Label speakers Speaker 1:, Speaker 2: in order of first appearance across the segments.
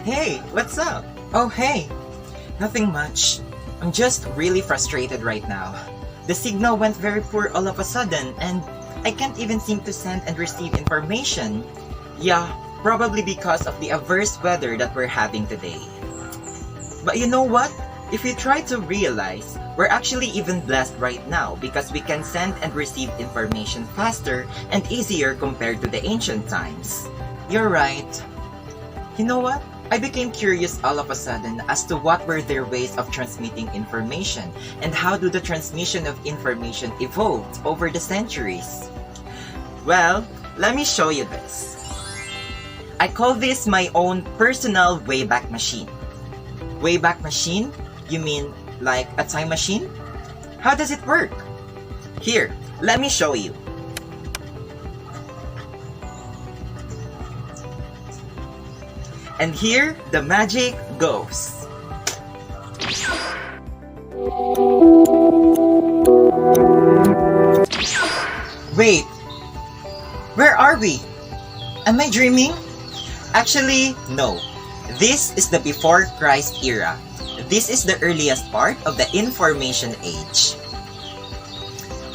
Speaker 1: Hey, what's up? Oh, hey. Nothing much. I'm just really frustrated right now. The signal went very poor all of a sudden, and I can't even seem to send and receive information. Yeah, probably because of the adverse weather that we're having today. But you know what? If you try to realize, we're actually even blessed right now because we can send and receive information faster and easier compared to the ancient times. You're right. You know what? I became curious all of a sudden as to what were their ways of transmitting information and how do the transmission of information evolved over the centuries. Well, let me show you this. I call this my own personal Wayback Machine. Wayback Machine? You mean like a time machine? How does it work? Here, let me show you. And here, the magic goes. Wait, where are we? Am I dreaming? Actually, no. This is the before Christ era. This is the earliest part of the information age.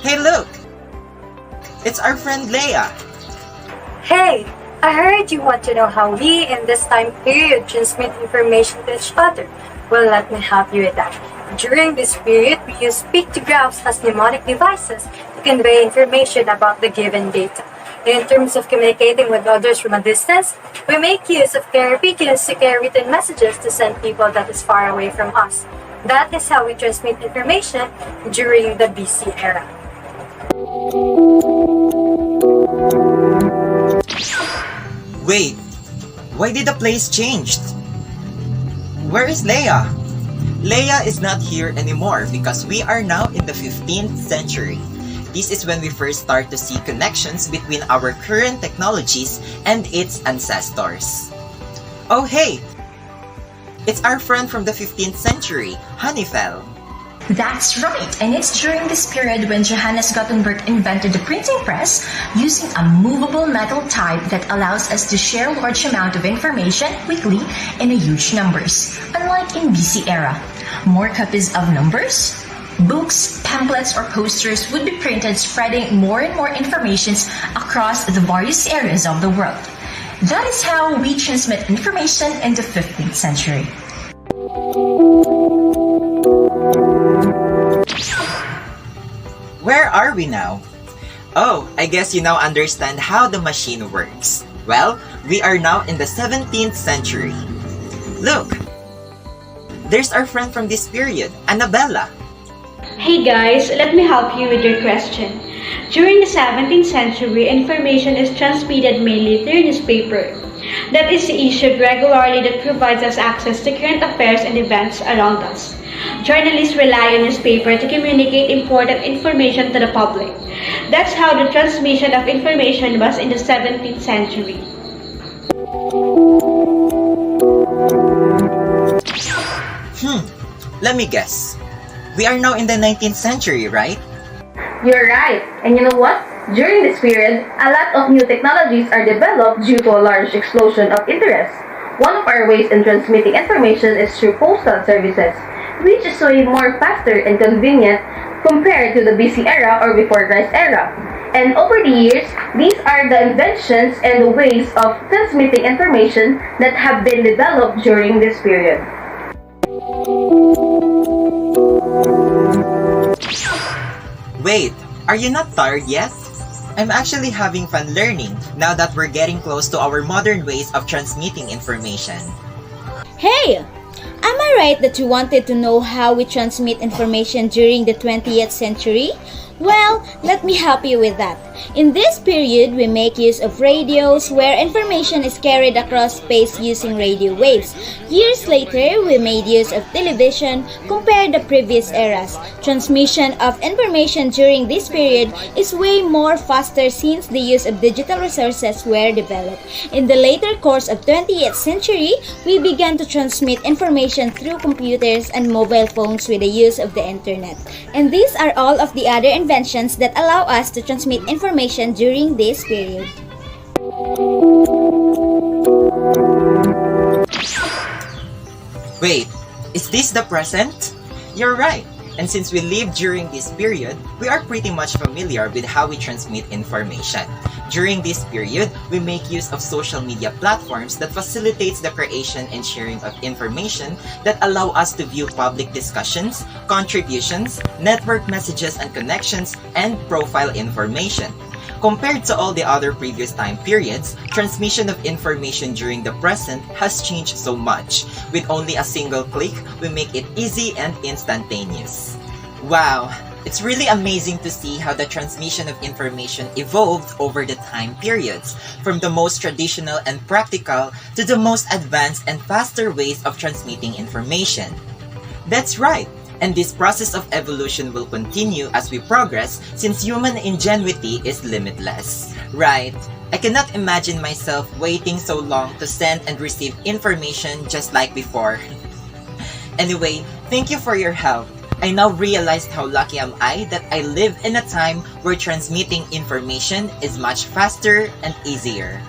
Speaker 1: Hey, look! It's our friend Lea.
Speaker 2: Hey, I heard you want to know how we in this time period transmit information to each other. Well, let me help you with that. During this period, we use pictographs as mnemonic devices to convey information about the given data. In terms of communicating with others from a distance, we make use of carrier pigeons to carry written messages to send people that is far away from us. That is how we transmit information during the BC era.
Speaker 1: Wait, why did the place change? Where is Lea? Lea is not here anymore because we are now in the 15th century. This is when we first start to see connections between our current technologies and its ancestors. Oh hey! It's our friend from the 15th century, Honeywell.
Speaker 3: That's right, and it's during this period when Johannes Gutenberg invented the printing press using a movable metal type that allows us to share a large amount of information quickly in a huge numbers, unlike in BC era. More copies of numbers, books, pamphlets, or posters would be printed spreading more and more information across the various areas of the world. That is how we transmit information in the 15th century.
Speaker 1: Where are we now? Oh, I guess you now understand how the machine works. Well, we are now in the 17th century. Look! There's our friend from this period, Annabela.
Speaker 4: Hey guys, let me help you with your question. During the 17th century, information is transmitted mainly through newspaper. That is issued regularly that provides us access to current affairs and events around us. Journalists rely on newspaper to communicate important information to the public. That's how the transmission of information was in the 17th century.
Speaker 1: Let me guess. We are now in the 19th century, right?
Speaker 5: You're right. And you know what? During this period, a lot of new technologies are developed due to a large explosion of interest. One of our ways in transmitting information is through postal services, which is way more faster and convenient compared to the BC era or before Christ era. And over the years, these are the inventions and the ways of transmitting information that have been developed during this period.
Speaker 1: Wait, are you not tired yet? I'm actually having fun learning now that we're getting close to our modern ways of transmitting information.
Speaker 6: Hey! Am I right that you wanted to know how we transmit information during the 20th century? Well, let me help you with that. In this period, we make use of radios where information is carried across space using radio waves. Years later, we made use of television compared to previous eras. Transmission of information during this period is way more faster since the use of digital resources were developed. In the later course of 20th century, we began to transmit information through computers and mobile phones with the use of the internet. And these are all of the other inventions that allow us to transmit information during this period.
Speaker 1: Wait, is this the present? You're right. And since we live during this period, we are pretty much familiar with how we transmit information. During this period, we make use of social media platforms that facilitates the creation and sharing of information that allow us to view public discussions, contributions, network messages and connections, and profile information. Compared to all the other previous time periods, transmission of information during the present has changed so much. With only a single click, we make it easy and instantaneous. Wow, it's really amazing to see how the transmission of information evolved over the time periods, from the most traditional and practical to the most advanced and faster ways of transmitting information. That's right. And this process of evolution will continue as we progress since human ingenuity is limitless. Right. I cannot imagine myself waiting so long to send and receive information just like before. Anyway, thank you for your help. I now realized how lucky am I that I live in a time where transmitting information is much faster and easier.